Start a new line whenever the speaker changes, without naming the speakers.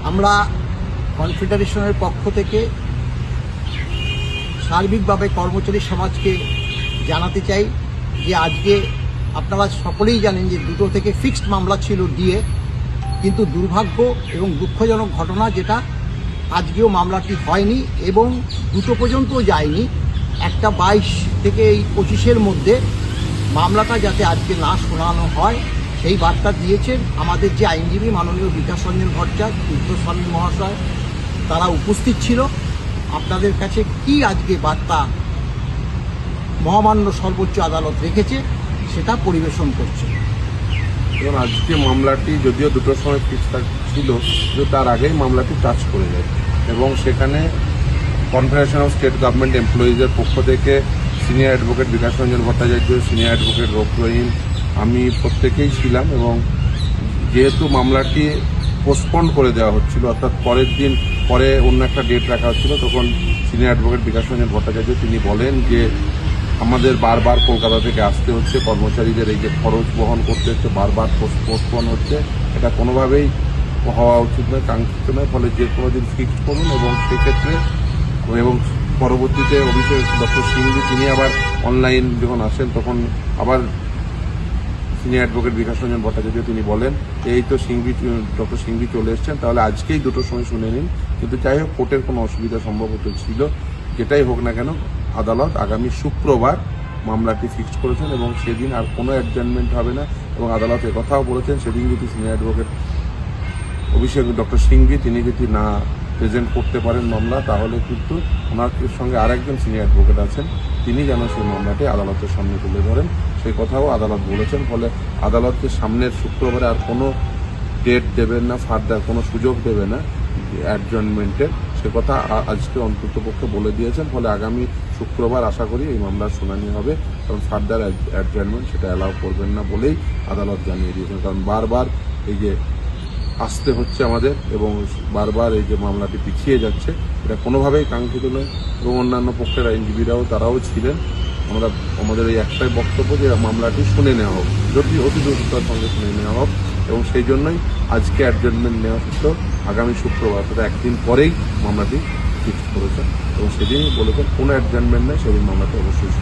আমরা কনফেডারেশনের পক্ষ থেকে সার্বিকভাবে কর্মচারী সমাজকে জানাতে চাই যে আজকে আপনারা সকলেই জানেন যে 2টো থেকে ফিক্সড মামলা ছিল ডিএ, কিন্তু দুর্ভাগ্য এবং দুঃখজনক ঘটনা যেটা আজকেও মামলাটি হয়নি এবং 2টো পর্যন্তও যায়নি। একটা 22 থেকে এই 25-এর মধ্যে মামলাটা যাতে আজকে না শোনানো হয় সেই বার্তা দিয়েছেন আমাদের যে আইনজীবী মাননীয় বিকাশ রঞ্জন ভট্টাচার্য, তীর্থস্বামী মহাশয়, তারা উপস্থিত ছিল। আপনাদের কাছে কি আজকে বার্তা মহামান্য সর্বোচ্চ আদালত রেখেছে সেটা পরিবেশন করছে।
এবং আজকে মামলাটি যদিও 2টোর সময় ফিক্স ছিল, কিন্তু তার আগেই মামলাটি টাচ করে যায় এবং সেখানে কনফেডারেশন অফ স্টেট গভর্নমেন্ট এমপ্লয়িজের পক্ষ থেকে senior advocate Bikash Ranjan Bhattacharya, senior advocate Rauf রহিম, আমি প্রত্যেকেই ছিলাম। এবং যেহেতু মামলাটি পোস্টপন্ড করে দেওয়া হচ্ছিল, অর্থাৎ পরের দিন পরে অন্য একটা ডেট রাখা হচ্ছিল, তখন সিনিয়র অ্যাডভোকেট বিকাশ রঞ্জন ভট্টাচার্য তিনি বলেন যে আমাদের বারবার কলকাতা থেকে আসতে হচ্ছে, কর্মচারীদের এই যে খরচ বহন করতে হচ্ছে, বারবার পোস্টপোন হচ্ছে, এটা কোনোভাবেই হওয়া উচিত নয়, কাঙ্ক্ষিত নয়। ফলে যে কোনো দিন ফিক্সড করুন এবং সেক্ষেত্রে এবং পরবর্তীতে অভিষেক ডক্টর সিংজি তিনি আবার অনলাইন যখন আসেন তখন আবার সিনিয়র অ্যাডভোকেট বিকাশ রঞ্জন ভট্টাচার্য তিনি বলেন এই তো ডক্টর সিংজি চলে এসছেন, তাহলে আজকেই 2টোর সময় শুনে নিন। কিন্তু যাই হোক, কোর্টের কোনো অসুবিধা সম্ভবত ছিল, যেটাই হোক না কেন আদালত আগামী শুক্রবার মামলাটি ফিক্সড করেছেন এবং সেদিন আর কোনো অ্যাডজার্নমেন্ট হবে না। এবং আদালত একথাও বলেছেন সেদিন যদি সিনিয়র অ্যাডভোকেট অভিষেক ডক্টর সিংজি তিনি যদি না প্রেজেন্ট করতে পারেন মামলা, তাহলে কিন্তু ওনার সঙ্গে আরেকজন সিনিয়র অ্যাডভোকেট আছেন, তিনি যেন সেই মামলাটি আদালতের সামনে তুলে ধরেন, সেই কথাও আদালত বলেছেন। ফলে আদালতকে সামনের শুক্রবারে আর কোনো ডেট দেবেন না, ফার্দার কোনো সুযোগ দেবে না অ্যাডজার্নমেন্টের, সে কথা আজকে অন্ততপক্ষে বলে দিয়েছেন। ফলে আগামী শুক্রবার আশা করি এই মামলার শুনানি হবে, কারণ ফার্দার অ্যাডজার্নমেন্ট সেটা অ্যালাউ করবেন না বলেই আদালত জানিয়ে দিয়েছেন। কারণ বারবার এই যে আসতে হচ্ছে আমাদের এবং বারবার এই যে মামলাটি পিছিয়ে যাচ্ছে, এটা কোনোভাবেই কাঙ্ক্ষিত নয়। এবং অন্যান্য পক্ষের আইনজীবীরাও তারাও ছিলেন। আমাদের এই একটাই বক্তব্য যে মামলাটি শুনে নেওয়া হোক, অতি দ্রুততার সঙ্গে শুনে নেওয়া হোক এবং সেই জন্যই আজকে অ্যাডজার্নমেন্ট নেওয়া সত্ত্বেও আগামী শুক্রবার, অর্থাৎ একদিন পরেই মামলাটি ফিক্স করেছেন এবং সেদিনই বলেছেন কোনো অ্যাডজার্নমেন্ট নেই, সেদিন মামলাটি অবশ্যই